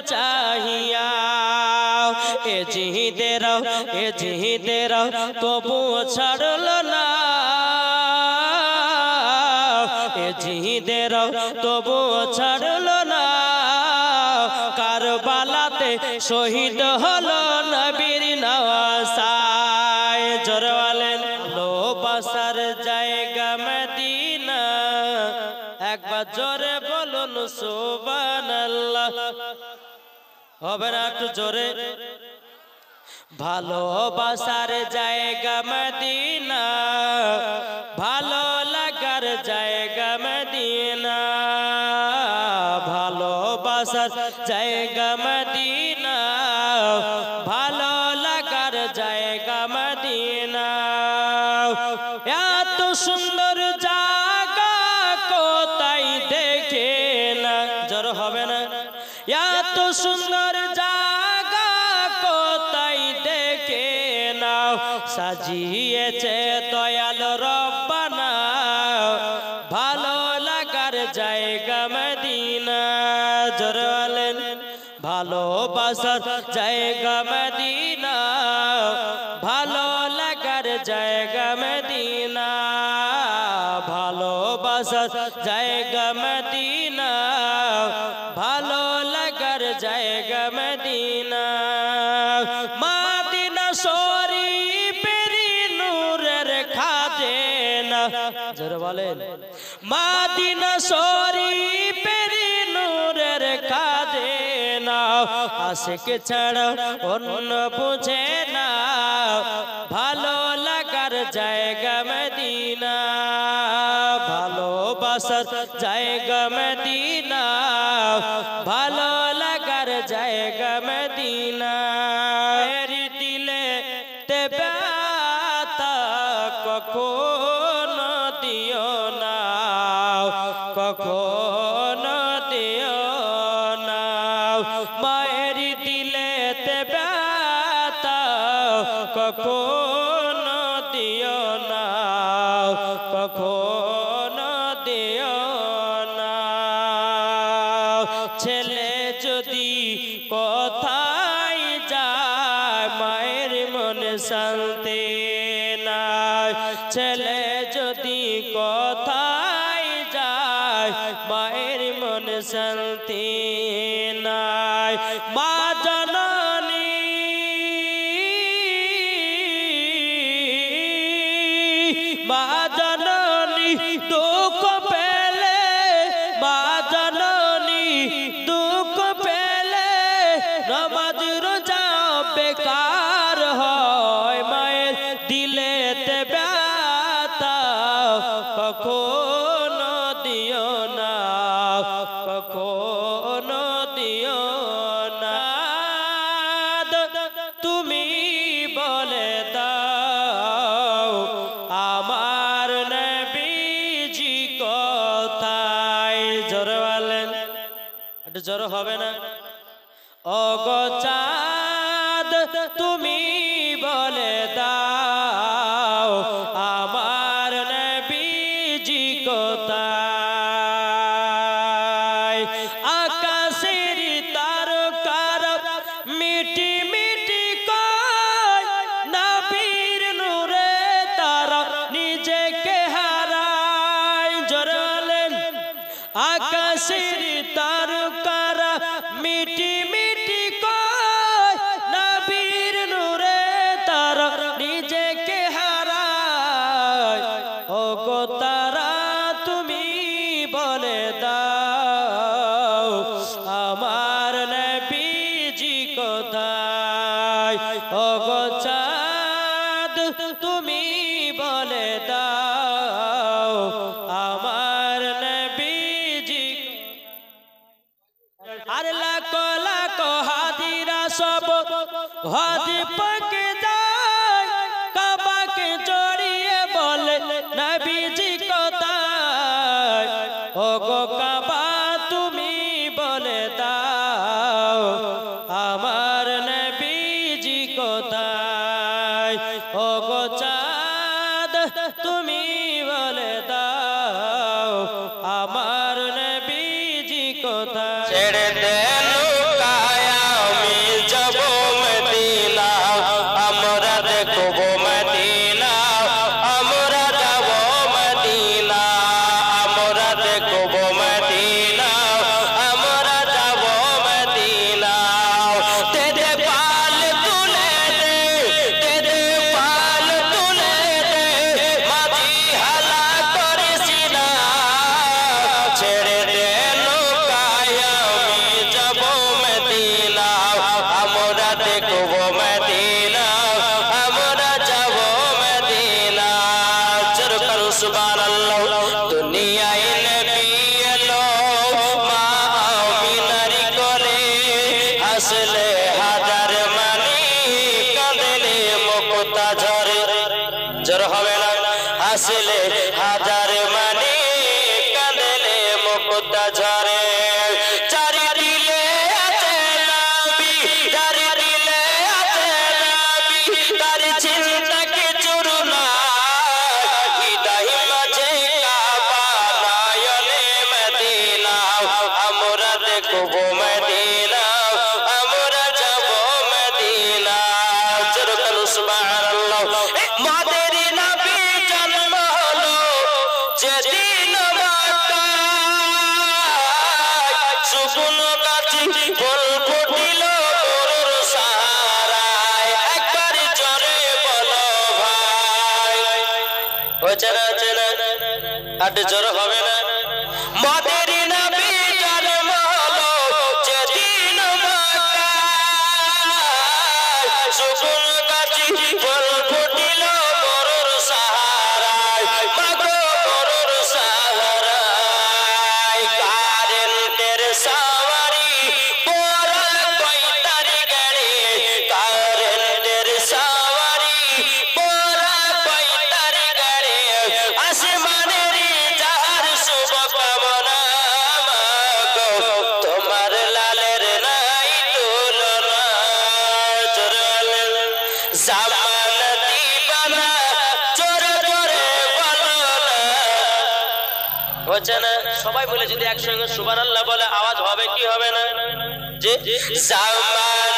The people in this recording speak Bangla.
चाहिया ए जीते रहो तबु छड़लो ना ए जीते रहो तबु छड़लो ना কারবালাতে শহীদ হলো নবীর নওয়াসায় জোরে বলেন ভালোবাসার জায়গা মদিনা একবার জোরে বলুন সুবহানাল্লাহ হবে না একটু জোরে ভালোবাসার জায়গা মদিনা ভালো লাগার জায়গা মদিনা ভালোবাসার জায়গা মদিনা ভালো লাগার জায়গা মদিনা এত সুন্দর জায়গা কোথায় দেখে না জোর হবে না এত সুন্দর জায়গা কোথায় দেখে না সাজিয়েছে দয়াল রব্বানা ভালো লাগার জায়গা মদিনা জোরে বলেন ভালোবাসার জায়গা মদিনা ভালো লাগার জায়গা মদিনা ভালোবাসার জায়গা মদিনা ভালো লাগার জায়গা মদিনা মদিনা শরীফের নূরের খাজানা জোরে বলেন মদিনা শরীফের নূরের খাজানা আশিক ছাড়া অন্য বুঝে না ভালো লাগার জায়গা মদিনা ভালোবাসার জায়গা মদিনা ভালো লাগার জায়গা মদিনা এর দিলে তে ব্যথা কখনো দিও না কখনো দিও না মায়ের দিলে তে ব্যথা কখনো দিও না কখনো দিও না ছেলে যদি কোথায় যায় মায়ের মনে শান্তি নাই ছেলে যদি কোথায় যায় মায়ের মনে শান্তি নাই মা জননী মা জননী দুঃখ পেলে মা জননী দুঃখ পেলে নামাজ রোজা বেকার হয় মায়ের দিলেতে ব্যথা কখনো দিও না কখনো দিও না তুমি বলে দাও আমার নবীজি কোথায় জোরে বলেন একটু জোরে হবে না ওগো চাঁদ তুমি বলে দাও আমার নবীজি কোথায় আকাশের তারকারা মিটি মিটি কয় নবীর নূরে তারা নিজেকে হারায় জোরে বলেন আকাশের তারকারা মিটি মিটি কয় নবীর নূরে তারা নিজেকে হারায় ওগো তারা তুমি বলে দাও আমার নবীজি কোথায় ওগো চাঁদ তুমি বলে দাও আমার নবীজি আর লাখো লাখো হাজিরা সব হাজি পাকে যায় কাবাকে জড়িয়ে বলে নবীজি কোথায় ওগো কাবা তুমি বলে দাও আমার নবীজি কোথায় ওগো চাঁদ তুমি বলে দাও আমার নবীজি কোথায় ছেড়ে দে লুকায় হাসলে হাজার মানে কাঁদলে মুক্তা ঝরে চারি দিলে আছে নবী চারি দিলে আছে নবী তার চিন্তা কিছু না হৃদয় মাঝে কাবা নয়নে মদিনা আমরা দেখব মদিনা আমরা যাব মদিনা জরকাল সুবহানাল্লাহ মাদের নবী জন্ম হলো যেদিন মক্কায় শুকনো গাছে ফুল ফুটিল গরুর সাহারায় একবার জোরে বলো ভাই হচ্ছে না আর জোর হবে না মাদের নবী জন্ম হলো যেদিন মক্কায় শুকনো গাছে ফুল ফুটিল গরুর সাহারায় মাগো গরুর সাহারায় কারেন্টের সাওয়ারি পোরা কয়তার গাড়ি কারেন্টের সাওয়ারি পোরা কয়তার গাড়ি আসমানের যার শুভ কামনা মাগো তোমার লালের নাই তুলনা জোরে জামানত দিবানা জোরে জোরে বলো না হচ্ছে না সবাই বলে যদি একসঙ্গে সুবহানাল্লাহ বলে আওয়াজ হবে কি হবে না যে জামানত